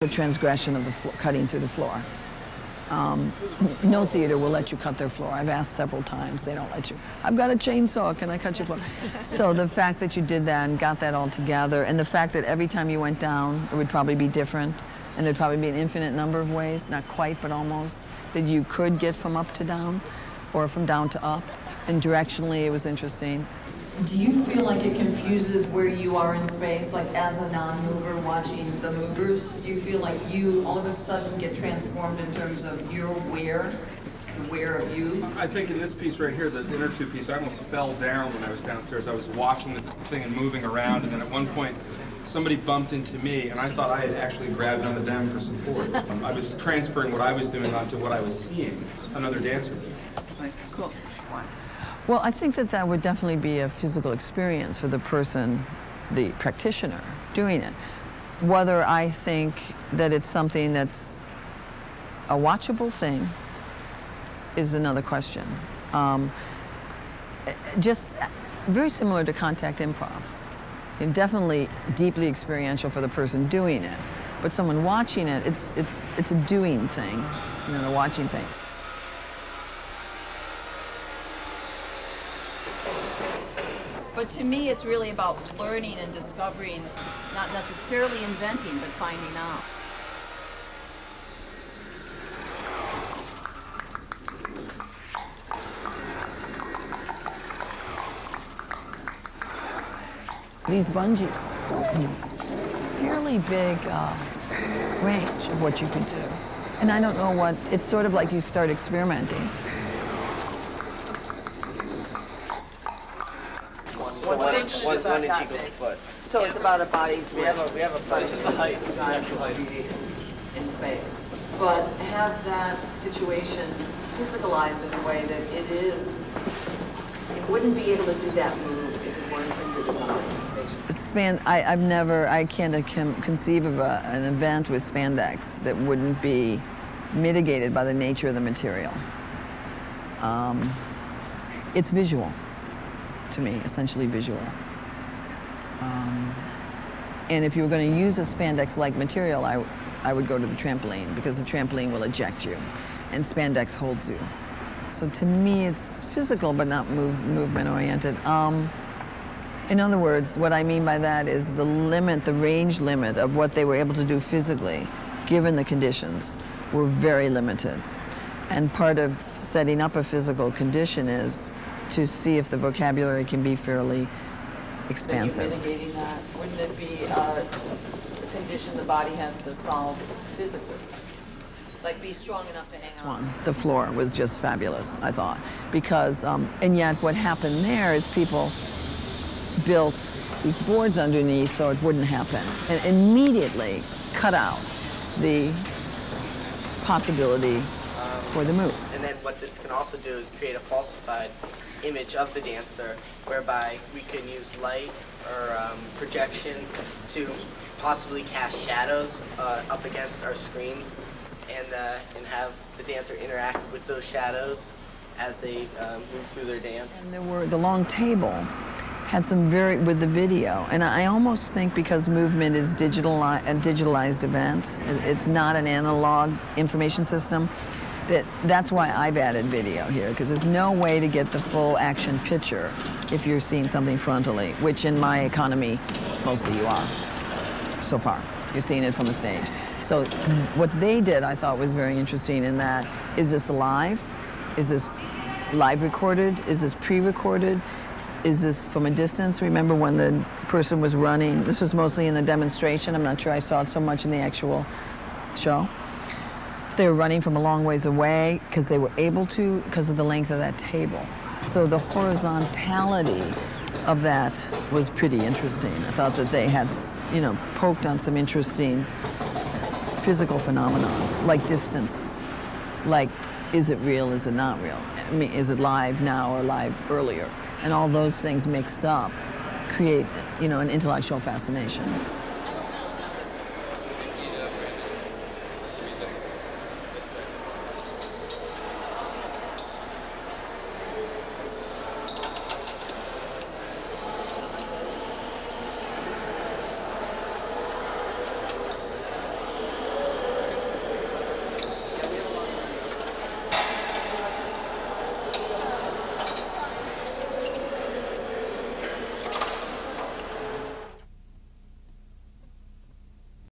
The transgression of the cutting through the floor. No theater will let you cut their floor. I've asked several times. They don't let you. I've got a chainsaw. Can I cut your floor? So the fact that you did that and got that all together, and the fact that every time you went down, it would probably be different, and there'd probably be an infinite number of ways, not quite, but almost, that you could get from up to down, or from down to up. And directionally, it was interesting. Do you feel like it confuses where you are in space, like as a non-mover watching the movers? Do you feel like you all of a sudden get transformed in terms of your where, the where of you? I think in this piece right here, the inner two piece, I almost fell down when I was downstairs. I was watching the thing and moving around, and then at one point, somebody bumped into me, and I thought I had actually grabbed onto them for support. I was transferring what I was doing onto what I was seeing another dancer do. Cool. Well, I think that that would definitely be a physical experience for the person, the practitioner, doing it. Whether I think that it's something that's a watchable thing is another question. Just very similar to contact improv. And definitely deeply experiential for the person doing it. But someone watching it, it's a doing thing, you know, a watching thing. But to me, it's really about learning and discovering, not necessarily inventing, but finding out. These bungees, fairly big range of what you can do. And I don't know what, it's sort of like you start experimenting. One inch equals a foot. So it's about a body's We have a body's height. in space. But have that situation physicalized in a way that it wouldn't be able to do that move if it weren't for your design spatial. I can't conceive of an event with spandex that wouldn't be mitigated by the nature of the material. It's visual. To me, essentially visual. And if you were going to use a spandex-like material, I would go to the trampoline, because the trampoline will eject you, and spandex holds you. So to me, it's physical, but not movement-oriented. In other words, what I mean by that is the range limit of what they were able to do physically, given the conditions, were very limited. And part of setting up a physical condition is to see if the vocabulary can be fairly expansive. Are you mitigating that? Wouldn't it be a condition the body has to solve physically? Like be strong enough to hang on? The floor was just fabulous, I thought. Because, and yet what happened there is people built these boards underneath so it wouldn't happen. And immediately cut out the possibility for the move. And then what this can also do is create a falsified image of the dancer, whereby we can use light or projection to possibly cast shadows up against our screens, and have the dancer interact with those shadows as they move through their dance. And the long table had some with the video, and I almost think because movement is a digitalized event, it's not an analog information system, that's why I've added video here, because there's no way to get the full action picture if you're seeing something frontally, which in my economy, mostly you are, so far. You're seeing it from the stage. So what they did, I thought, was very interesting in that, is this live? Is this live recorded? Is this pre-recorded? Is this from a distance? Remember when the person was running? This was mostly in the demonstration. I'm not sure I saw it so much in the actual show. They were running from a long ways away because they were able to, because of the length of that table. So the horizontality of that was pretty interesting. I thought that they had, you know, poked on some interesting physical phenomenons, like distance, like is it real, is it not real? I mean, is it live now or live earlier? And all those things mixed up create, you know, an intellectual fascination.